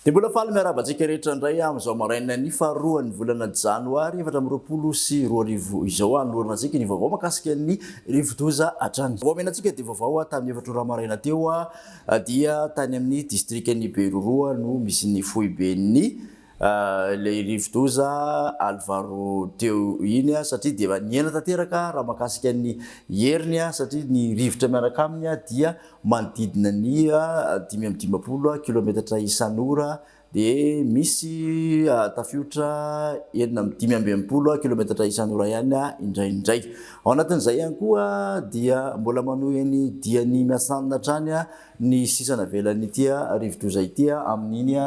Dia mbola faly miarabantsika rehetra indray amin'izao maraina ny faharoan'ny volana janoary 2024 izao anolorana antsika ny vaovao mahakasika ny rivo-doza hatrany. Vaovao menantsika dia vaovao tamin'ny 7 maraina teo dia tany amin'ny distrikan'ny Beroroa no misy ny foiben'ny le rivo-doza Alvaro teo iny satria dia niena tanteraka raha mahakasika ny heriny satria ny rivotra miaraka aminy dia manodidina ny 520 kilometatra isan'ora dia misy tafiotra 520 kilometatra isan'ora ihany indraindray. Ao anatin'izay ihany koa dia mbola manohy ny diany miasanina hatrany ny sisana velan'ny tia rivo-doza ity amin'iny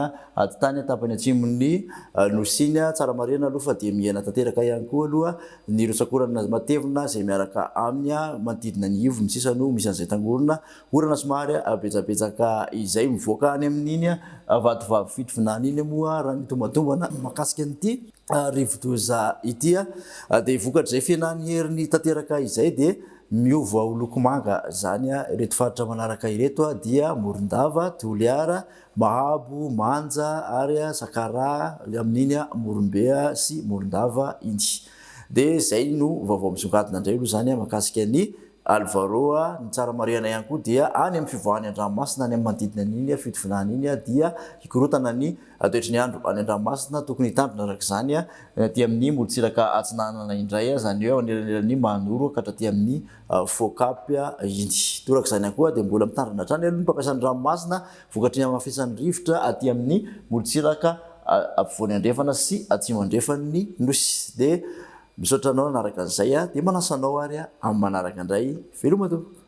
tany tapany atsimon'ny nosiny tsara marina aloha fa dia miaina tanteraka ihany koa aloha ny rotsakorana matevina izay miaraka aminy manodidina ny ivo ny sisa no misy an'izay tangorona orana somary betsabetsaka izay mivoaka any amin'iny vatovavy fitronany iny moa raha mitomatombana mahakasika an'ity rivo-doza ity dia vokatr' izay fienany heriny tanteraka izay dia miova ho loko manga zany ireto faritra manaraka ireto dia Morondava, Toliara, Mahabo, Manja ary Sakara amin'iny Morombe sy Morondava iny. Dia izay no vaovao misongadina indray aloha zany mahakasika ny Alvaro ny tsara marihana ihany koa dia any amin'ny fivoahany an-dranomasina any amin'ny manodidina an'iny fitovinany iny dia hikorotana ny toetry ny andro any an-dranomasina tokony hitandrina araka izany aty amin'ny molotsiraka atsinanana indray zany hoe anelanelany manoro ka hatraty amin'ny fokapy iny. Toraka izany ihany koa dia mbola mitandrina hatrany aloha ny mpampiasan'ny ranomasina vokatry ny amafisany rivotra aty amin'ny molotsiraka ampovoany andrefana sy atsimo andrefan'ny nosy. Dia misaotra anao nanaraka an'izay dia manasanao ary amin'ny manaraka indray veloma tompoko.